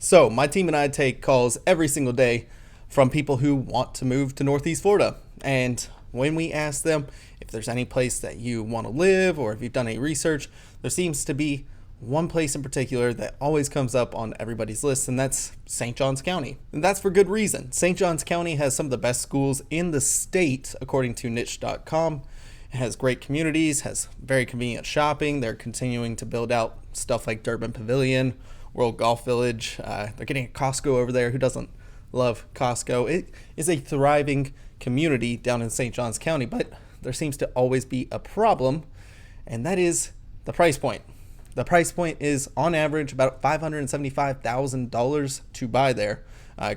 So my team and I take calls every single day from people who want to move to Northeast Florida. And when we ask them if there's any place that you want to live or if you've done any research, there seems to be one place in particular that always comes up on everybody's list, and that's St. Johns County. And that's for good reason. St. Johns County has some of the best schools in the state, according to niche.com. It has great communities, has very convenient shopping. They're continuing to build out stuff like Durbin Pavilion, World Golf Village. They're getting a Costco over there. Who doesn't love Costco? It is a thriving community down in St. Johns County, but there seems to always be a problem, and that is the price point. The price point is on average about $575,000 to buy there,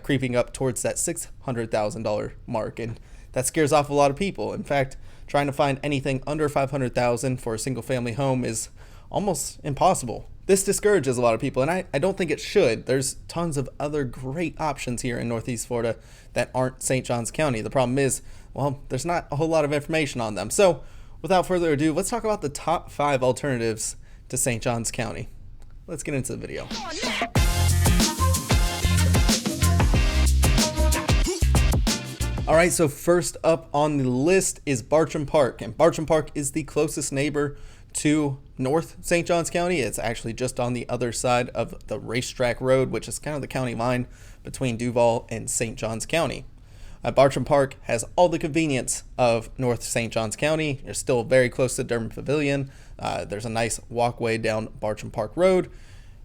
creeping up towards that $600,000 mark, and that scares off a lot of people. In fact, trying to find anything under $500,000 for a single family home is almost impossible. This discourages a lot of people, and I don't think it should. There's tons of other great options here in Northeast Florida that aren't St. Johns County. The problem is, well, there's not a whole lot of information on them. So without further ado, let's talk about the top 5 alternatives to St. Johns County. Let's get into the video. All right, so first up on the list is Bartram Park, and Bartram Park is the closest neighbor to North St. Johns County. It's actually just on the other side of the racetrack road, which is kind of the county line between Duval and St. Johns County. Bartram Park has all the convenience of North St. Johns County. You're still very close to Durbin Pavilion. There's a nice walkway down Bartram Park Road.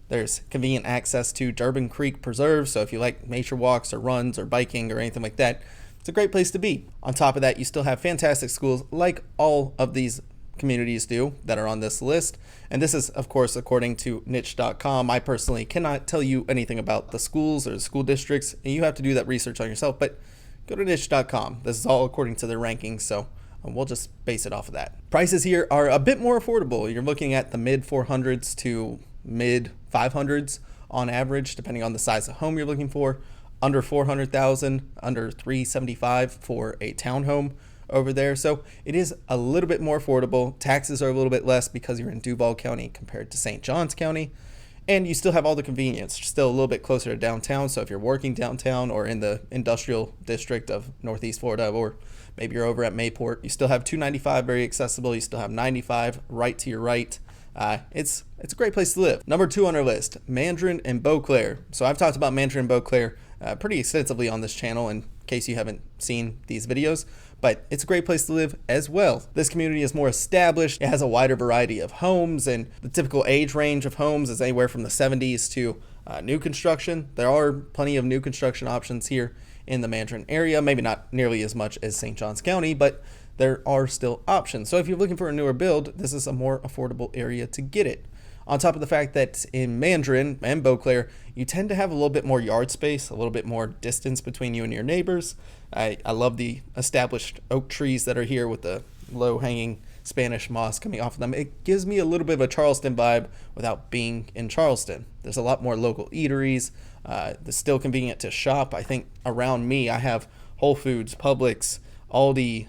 There's convenient access to Durbin Creek Preserve, so if you like nature walks or runs or biking or anything like that, it's a great place to be. On top of that, you still have fantastic schools like all of these communities do that are on this list. And this is, of course, according to niche.com. I personally cannot tell you anything about the schools or the school districts, and you have to do that research on yourself, but go to niche.com. This is all according to their rankings, so we'll just base it off of that. Prices here are a bit more affordable. You're looking at the mid 400s to mid 500s on average, depending on the size of home you're looking for. Under 400,000, under 375 for a townhome over there. So it is a little bit more affordable. Taxes are a little bit less because you're in Duval County compared to St. Johns County. And you still have all the convenience. You're still a little bit closer to downtown. So if you're working downtown or in the industrial district of Northeast Florida, or maybe you're over at Mayport, you still have 295 very accessible. You still have 95 right to your right. It's a great place to live. Number 2 on our list, Mandarin and Beauclerc. So I've talked about Mandarin and Beauclerc pretty extensively on this channel in case you haven't seen these videos, but it's a great place to live as well. This community is more established. It has a wider variety of homes, and the typical age range of homes is anywhere from the 70s to new construction. There are plenty of new construction options here in the Mandarin area, maybe not nearly as much as St. Johns County, but there are still options. So if you're looking for a newer build, this is a more affordable area to get it. On top of the fact that in Mandarin and Beauclerc, you tend to have a little bit more yard space, a little bit more distance between you and your neighbors. I love the established oak trees that are here with the low-hanging Spanish moss coming off of them. It gives me a little bit of a Charleston vibe without being in Charleston. There's a lot more local eateries. It's still convenient to shop. I think around me, I have Whole Foods, Publix, Aldi,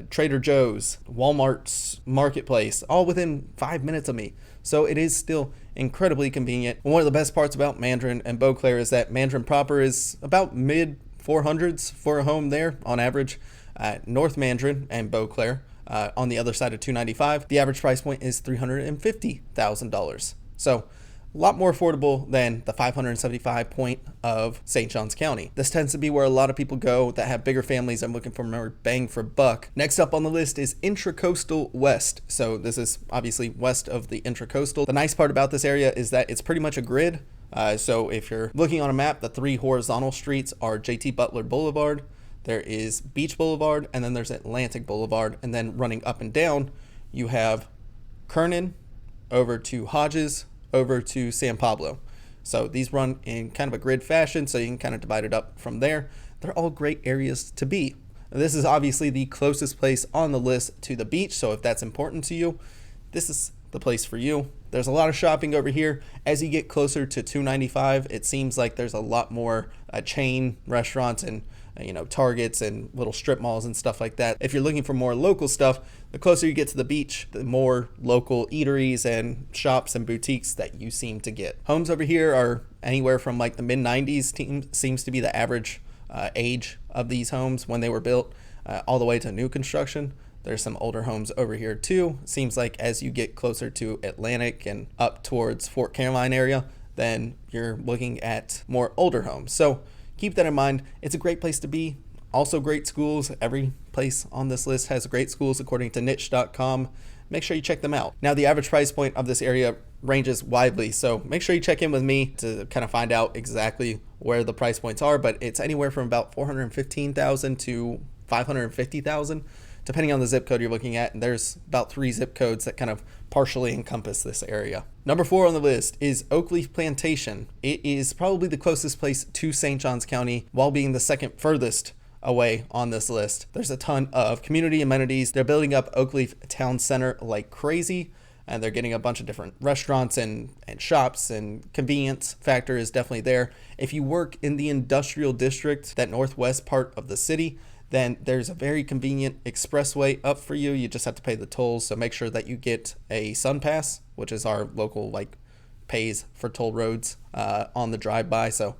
Trader Joe's, Walmart's Marketplace, all within 5 minutes of me. So it is still incredibly convenient. One of the best parts about Mandarin and Beauclerc is that Mandarin proper is about mid 400s for a home there on average. North Mandarin and Beauclerc on the other side of 295, the average price point is $350,000. So a lot more affordable than the 575 point of St. Johns County. This tends to be where a lot of people go that have bigger families and looking for more bang for buck. Next up on the list is Intracoastal West. So this is obviously west of the Intracoastal. The nice part about this area is that it's pretty much a grid. So if you're looking on a map, the 3 horizontal streets are JT Butler Boulevard, there is Beach Boulevard, and then there's Atlantic Boulevard. And then running up and down, you have Kernan over to Hodges, over to San Pablo. So these run in kind of a grid fashion, so you can kind of divide it up from there. They're all great areas to be. This is obviously the closest place on the list to the beach, so if that's important to you, this is the place for you. There's a lot of shopping over here. As you get closer to 295, it seems like there's a lot more chain restaurants and Targets and little strip malls and stuff like that. If you're looking for more local stuff, the closer you get to the beach, the more local eateries and shops and boutiques that you seem to get. Homes over here are anywhere from like the mid 90s seems to be the average age of these homes when they were built, all the way to new construction. There's some older homes over here too. Seems like as you get closer to Atlantic and up towards Fort Caroline area, then you're looking at more older homes. So keep that in mind. It's a great place to be. Also great schools. Every place on this list has great schools according to niche.com. Make sure you check them out. Now, the average price point of this area ranges widely, so make sure you check in with me to kind of find out exactly where the price points are, but it's anywhere from about $415,000 to $550,000. Depending on the zip code you're looking at, and there's about 3 zip codes that kind of partially encompass this area. Number 4 on the list is Oakleaf Plantation. It is probably the closest place to St. Johns County while being the second furthest away on this list. There's a ton of community amenities. They're building up Oakleaf Town Center like crazy, and they're getting a bunch of different restaurants and shops, and convenience factor is definitely there. If you work in the industrial district, that northwest part of the city, then there's a very convenient expressway up for you. You just have to pay the tolls. So make sure that you get a Sun Pass, which is our local pays for toll roads on the drive-by. So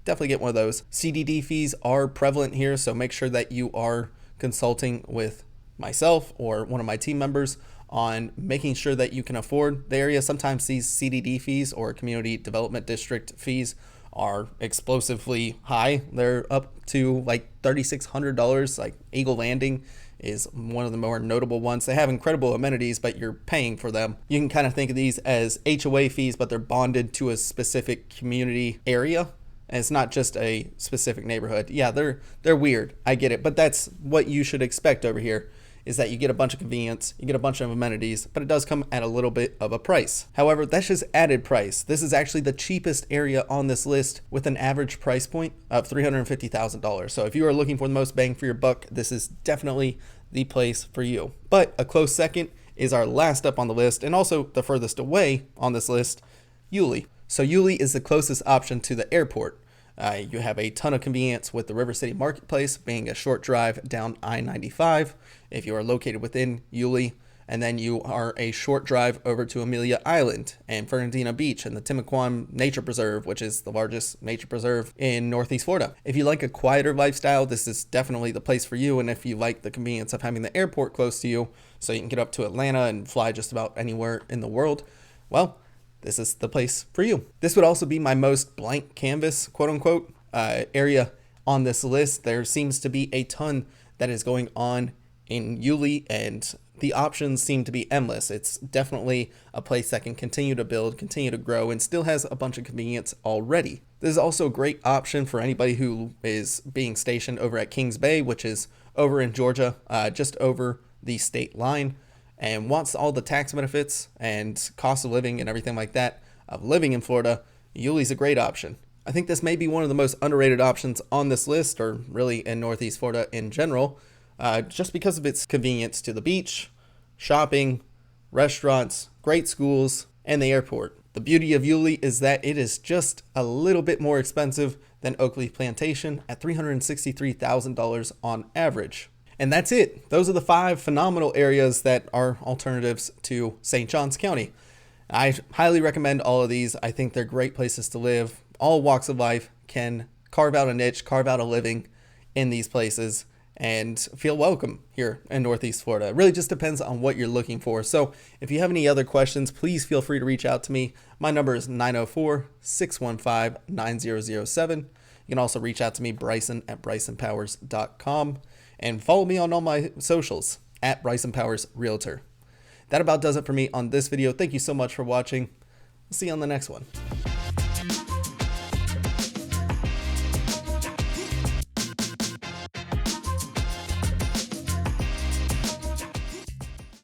definitely get one of those. CDD fees are prevalent here, so make sure that you are consulting with myself or one of my team members on making sure that you can afford the area. Sometimes these CDD fees or community development district fees are explosively high. They're up to like $3,600. Like Eagle Landing is one of the more notable ones. They have incredible amenities, but you're paying for them. You can kind of think of these as HOA fees, but they're bonded to a specific community area. And it's not just a specific neighborhood. Yeah, they're weird. I get it, but that's what you should expect over here, is that you get a bunch of convenience, you get a bunch of amenities, but it does come at a little bit of a price. However, that's just added price. This is actually the cheapest area on this list with an average price point of $350,000. So if you are looking for the most bang for your buck, this is definitely the place for you. But a close second is our last up on the list, and also the furthest away on this list, Yulee. So Yulee is the closest option to the airport. You have a ton of convenience with the River City Marketplace being a short drive down I-95 if you are located within Yulee, and then you are a short drive over to Amelia Island and Fernandina Beach and the Timucuan Nature Preserve, which is the largest nature preserve in Northeast Florida. If you like a quieter lifestyle, this is definitely the place for you, and if you like the convenience of having the airport close to you so you can get up to Atlanta and fly just about anywhere in the world, well, this is the place for you. This would also be my most blank canvas, quote unquote, area on this list. There seems to be a ton that is going on in Yulee, and the options seem to be endless. It's definitely a place that can continue to build, continue to grow, and still has a bunch of convenience already. This is also a great option for anybody who is being stationed over at Kings Bay, which is over in Georgia, just over the state line, and wants all the tax benefits and cost of living and everything like that of living in Florida. Yulee's a great option. I think this may be one of the most underrated options on this list, or really in Northeast Florida in general, just because of its convenience to the beach, shopping, restaurants, great schools, and the airport. The beauty of Yulee is that it is just a little bit more expensive than Oakleaf Plantation at $363,000 on average. And that's it. Those are the 5 phenomenal areas that are alternatives to St. Johns County. I highly recommend all of these. I think they're great places to live. All walks of life can carve out a niche, carve out a living in these places, and feel welcome here in Northeast Florida. It really just depends on what you're looking for. So if you have any other questions, please feel free to reach out to me. My number is 904-615-9007. You can also reach out to me, Bryson at brysonpowers.com. And follow me on all my socials at Bryson Powers Realtor. That about does it for me on this video. Thank you so much for watching. We'll see you on the next one.